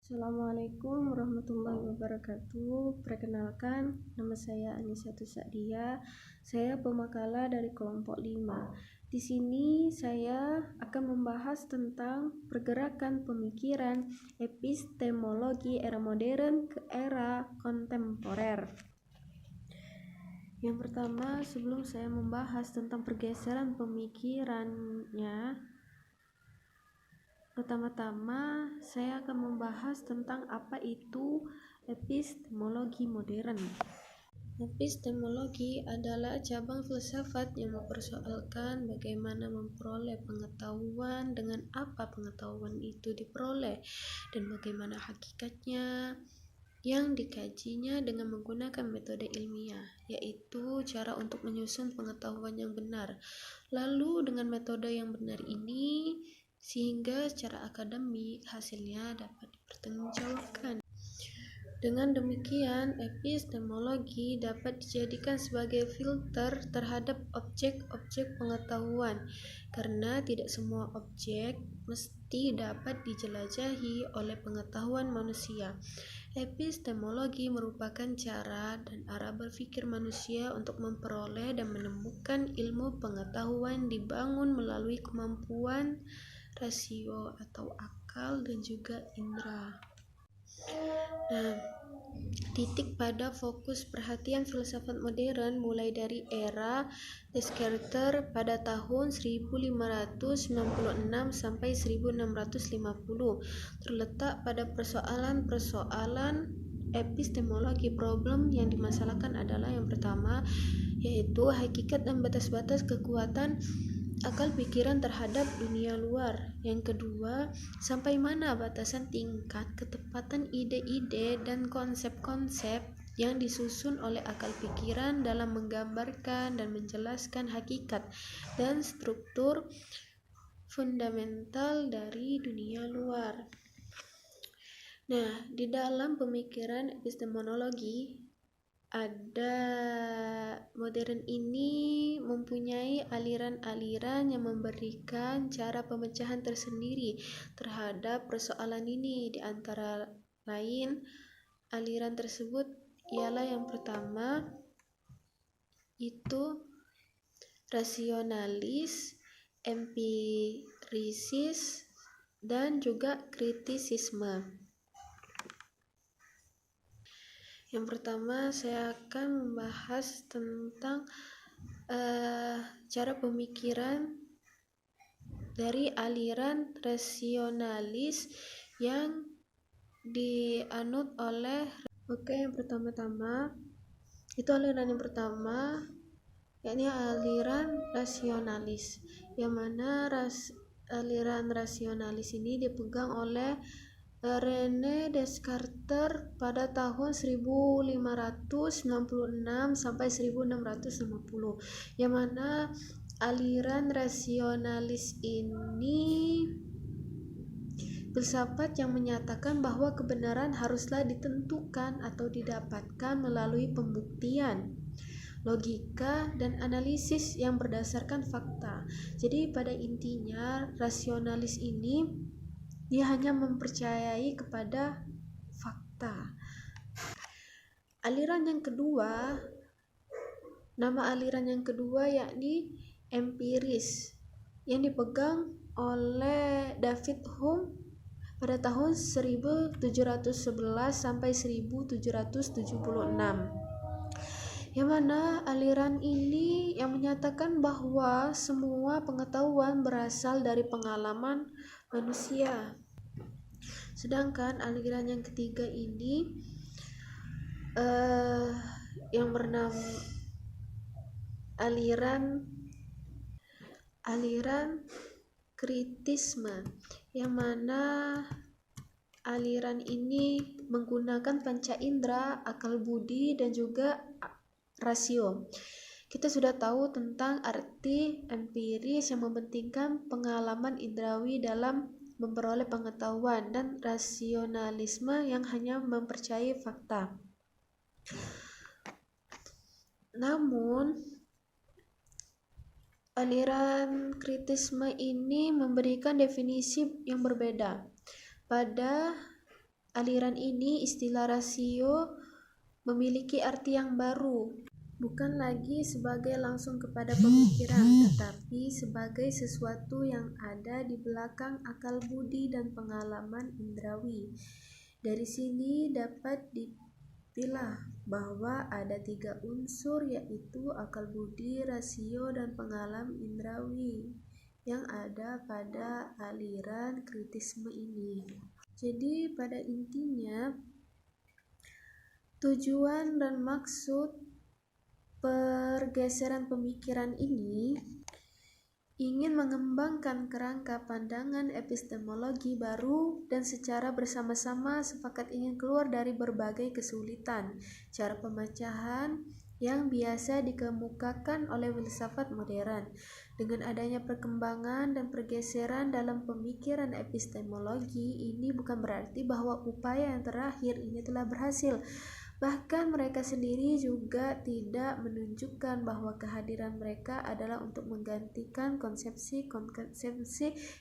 Assalamualaikum warahmatullahi wabarakatuh. Perkenalkan, nama saya Anisatus Sa'dia. Saya pemakala dari kelompok 5. Di sini saya akan membahas tentang pergerakan pemikiran epistemologi era modern ke era kontemporer. Yang pertama, sebelum saya membahas tentang pergeseran pemikirannya, pertama-tama saya akan membahas tentang apa itu epistemologi modern. Epistemologi adalah cabang filsafat yang mempersoalkan bagaimana memperoleh pengetahuan, dengan apa pengetahuan itu diperoleh, dan bagaimana hakikatnya, yang dikajinya dengan menggunakan metode ilmiah, yaitu cara untuk menyusun pengetahuan yang benar. Lalu dengan metode yang benar ini, sehingga secara akademik hasilnya dapat dipertanggungjawabkan. Dengan demikian, epistemologi dapat dijadikan sebagai filter terhadap objek-objek pengetahuan, karena tidak semua objek mesti dapat dijelajahi oleh pengetahuan manusia. Epistemologi merupakan cara dan arah berpikir manusia untuk memperoleh dan menemukan ilmu pengetahuan dibangun melalui kemampuan rasio atau akal dan juga indera. Titik pada fokus perhatian filsafat modern mulai dari era Descartes pada tahun 1596 sampai 1650 terletak pada persoalan-persoalan epistemologi. Problem yang dimasalahkan adalah yang pertama, yaitu hakikat dan batas-batas kekuatan akal pikiran terhadap dunia luar. Yang kedua, sampai mana batasan tingkat ketepatan ide-ide dan konsep-konsep yang disusun oleh akal pikiran dalam menggambarkan dan menjelaskan hakikat dan struktur fundamental dari dunia luar. Di dalam pemikiran epistemologi, modern ini mempunyai aliran-aliran yang memberikan cara pemecahan tersendiri terhadap persoalan ini. Di antara lain, aliran tersebut ialah yang pertama itu rasionalis, empirisis, dan juga kritisisme. Yang pertama, saya akan membahas tentang cara pemikiran dari aliran rasionalis yang dianut oleh yang pertama-tama itu aliran yang pertama, yakni aliran rasionalis, yang mana aliran rasionalis ini dipegang oleh René Descartes pada tahun 1596 sampai 1650, yang mana aliran rasionalis ini filsafat yang menyatakan bahwa kebenaran haruslah ditentukan atau didapatkan melalui pembuktian, logika, dan analisis yang berdasarkan fakta. Jadi pada intinya rasionalis ini dia hanya mempercayai kepada fakta. Aliran yang kedua, nama aliran yang kedua yakni empiris, yang dipegang oleh David Hume pada tahun 1711 sampai 1776. Yang mana aliran ini yang menyatakan bahwa semua pengetahuan berasal dari pengalaman manusia. Sedangkan aliran yang ketiga ini yang bernama aliran kritisme, yang mana aliran ini menggunakan panca indera, akal budi, dan juga rasio. Kita sudah tahu tentang arti empiris yang mementingkan pengalaman indrawi dalam memperoleh pengetahuan, dan rasionalisme yang hanya mempercayai fakta. Namun aliran kritisme ini memberikan definisi yang berbeda. Pada aliran ini, istilah rasio memiliki arti yang baru, bukan lagi sebagai langsung kepada pemikiran, tetapi sebagai sesuatu yang ada di belakang akal budi dan pengalaman indrawi. Dari sini dapat dipilah bahwa ada 3 unsur, yaitu akal budi, rasio, dan pengalaman indrawi yang ada pada aliran kritisme ini. Jadi pada intinya, tujuan dan maksud pergeseran pemikiran ini ingin mengembangkan kerangka pandangan epistemologi baru dan secara bersama-sama sepakat ingin keluar dari berbagai kesulitan cara pemecahan yang biasa dikemukakan oleh filsafat modern. Dengan adanya perkembangan dan pergeseran dalam pemikiran epistemologi, ini bukan berarti bahwa upaya yang terakhir ini telah berhasil. Bahkan mereka sendiri juga tidak menunjukkan bahwa kehadiran mereka adalah untuk menggantikan konsepsi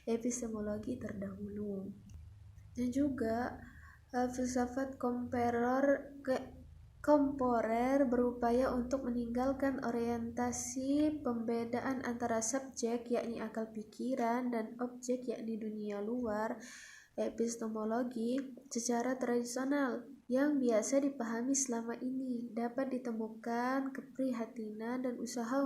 epistemologi terdahulu. Dan juga filsafat kontemporer berupaya untuk meninggalkan orientasi pembedaan antara subjek, yakni akal pikiran, dan objek, yakni dunia luar epistemologi secara tradisional yang biasa dipahami selama ini. Dapat ditemukan keprihatinan dan usaha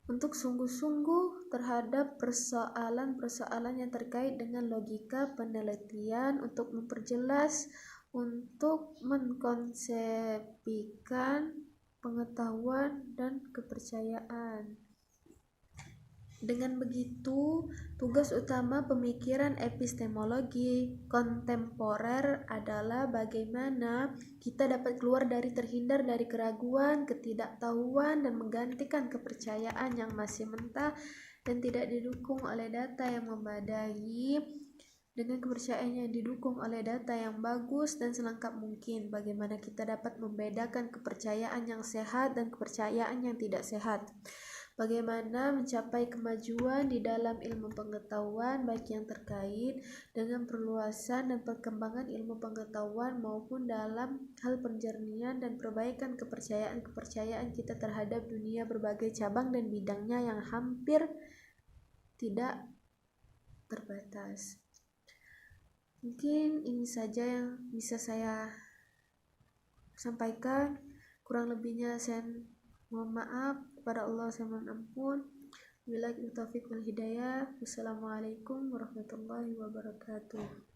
untuk sungguh-sungguh terhadap persoalan-persoalan yang terkait dengan logika penelitian untuk memperjelas, untuk mengkonsepsikan pengetahuan dan kepercayaan. Dengan begitu, tugas utama pemikiran epistemologi kontemporer adalah bagaimana kita dapat keluar dari terhindar dari keraguan, ketidaktahuan, dan menggantikan kepercayaan yang masih mentah dan tidak didukung oleh data yang memadai dengan kepercayaan yang didukung oleh data yang bagus dan selengkap mungkin. Bagaimana kita dapat membedakan kepercayaan yang sehat dan kepercayaan yang tidak sehat. Bagaimana mencapai kemajuan di dalam ilmu pengetahuan, baik yang terkait dengan perluasan dan perkembangan ilmu pengetahuan maupun dalam hal penjernihan dan perbaikan kepercayaan-kepercayaan kita terhadap dunia berbagai cabang dan bidangnya yang hampir tidak terbatas. Mungkin ini saja yang bisa saya sampaikan. Kurang lebihnya saya mohon maaf. Kepada Allah saya mohon ampun. Wabillahi taufiq wal hidayah. Wassalamualaikum warahmatullahi wabarakatuh.